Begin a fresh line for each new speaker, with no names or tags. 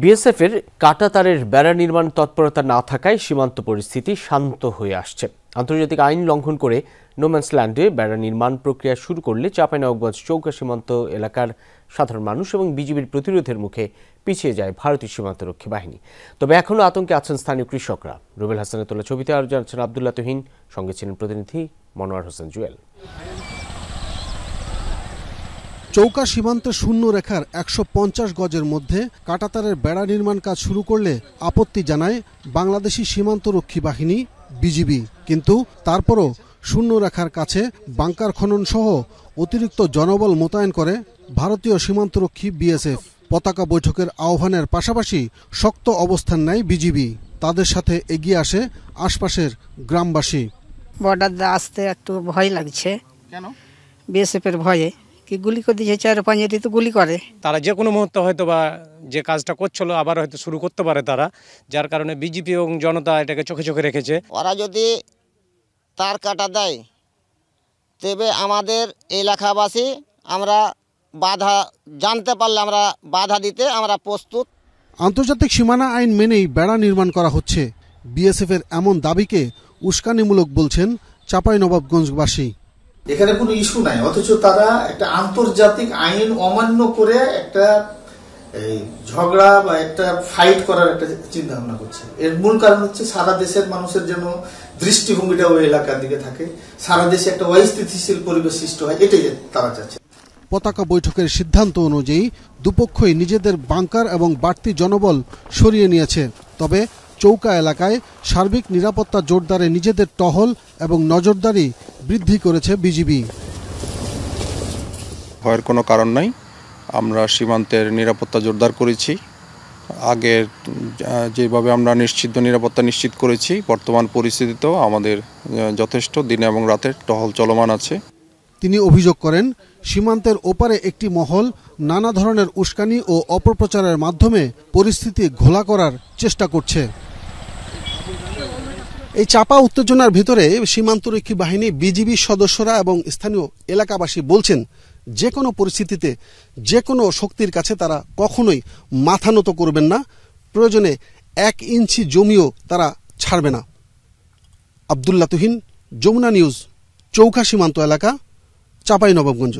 বিএসএফের কাঁটাতারের বেড়া নির্মাণ তৎপরতা না থাকায় সীমান্ত পরিস্থিতি শান্ত হয়ে আসছে। আন্তর্জাতিক আইন লঙ্ঘন করে নোম্যান্স ল্যান্ডে বেড়া নির্মাণ প্রক্রিয়া শুরু করলে চাঁপাইনবাবগঞ্জ চৌকা সীমান্ত এলাকার সাধারণ মানুষ এবং বিজিবির প্রতিরোধের মুখে পিছিয়ে যায় ভারতীয় সীমান্তরক্ষী বাহিনী। তবে এখনও আতঙ্কে আছেন স্থানীয় কৃষকরা। রুবেল হাসানের তোলা ছবিতে আরও জানাচ্ছেন আব্দুল্লাহ তুহিন, সঙ্গে ছিলেন প্রতিনিধি মনোয়ার হোসেন জুয়েল।
চৌকা সীমান্তের শূন্য রেখার ১৫০ গজের মধ্যে কাঁটাতারের বেড়া নির্মাণ কাজ শুরু করলে আপত্তি জানায় বাংলাদেশি সীমান্তরক্ষী বাহিনী বিজিবি। কিন্তু তারপরও শূন্য রেখার কাছে বাংকার খনন সহ অতিরিক্ত জনবল মোতায়েন করে ভারতীয় সীমান্তরক্ষী বিএসএফ। পতাকা বৈঠকের আহ্বানের পাশাপাশি শক্ত অবস্থান নেয় বিজিবি। তাদের সাথে এগিয়ে আসে আশপাশের গ্রামবাসী।
বর্ডার আসতে একটু ভয় লাগছে। কেন? বিএসএফের ভয়ে কি গুলি করে দিয়েছে, ৪-৫ তো গুলি করে।
তারা যে কোনো মুহূর্তে হয়তো বা যে কাজটা করছিল আবার হয়তো শুরু করতে পারে তারা, যার কারণে বিজেপি এবং জনতা এটাকে চোখে চোখে রেখেছে।
ওরা যদি তার কাটা দেয় তবে আমাদের এলাকাবাসী আমরা বাধা জানতে পারলে আমরা বাধা দিতে আমরা প্রস্তুত।
আন্তর্জাতিক সীমানা আইন মেনেই বেড়া নির্মাণ করা হচ্ছে। বিএসএফের এমন দাবিকে উস্কানিমূলক বলছেন চাঁপাইনবাবগঞ্জবাসী।
এখানে কোনো ইস্যু নাই, অথচ তারা একটা আন্তর্জাতিক আইন অমান্য করে একটা ঝগড়া বা একটা ফাইট করার একটা চিন্তা ভাবনা করছে। এর মূল কারণ হচ্ছে সারা দেশের মানুষের যেন দৃষ্টিভঙ্গিটা ওই এলাকার দিকে থাকে, সারা দেশে একটা অস্থিতিশীল পরিবেশ সৃষ্টি হয়, এটাই তারা চাচ্ছে।
পতাকা বৈঠকের সিদ্ধান্ত অনুযায়ী দুপক্ষই নিজেদের বাংকার এবং বাড়তি জনবল সরিয়ে নিয়েছে। তবে চৌকা এলাকায় সার্বিক নিরাপত্তা জোরদারে নিজেদের টহল এবং নজরদারি বৃদ্ধি করেছে বিজিবি।
ভয়ের কোনো কারণ নাই, আমরা সীমান্তের নিরাপত্তা জোরদার করেছি। আগের যেভাবে আমরা নিরাপত্তা নিশ্চিত করেছি, বর্তমান পরিস্থিতিতেও আমাদের যথেষ্ট দিনে এবং রাতের টহল চলমান আছে।
তিনি অভিযোগ করেন, সীমান্তের ওপারে একটি মহল নানা ধরনের উস্কানি ও অপপ্রচারের মাধ্যমে পরিস্থিতি ঘোলা করার চেষ্টা করছে। এই চাপা উত্তেজনার ভিতরে সীমান্তরক্ষী বাহিনী, বিজিবির সদস্যরা এবং স্থানীয় এলাকাবাসী বলছেন, যে কোনো পরিস্থিতিতে যে কোনো শক্তির কাছে তারা কখনোই মাথা নত করবেন না। প্রয়োজনে ১ ইঞ্চি জমিও তারা ছাড়বে না। আব্দুল্লাহ তুহিন, যমুনা নিউজ, চৌকা সীমান্ত এলাকা, চাঁপাইনবাবগঞ্জ।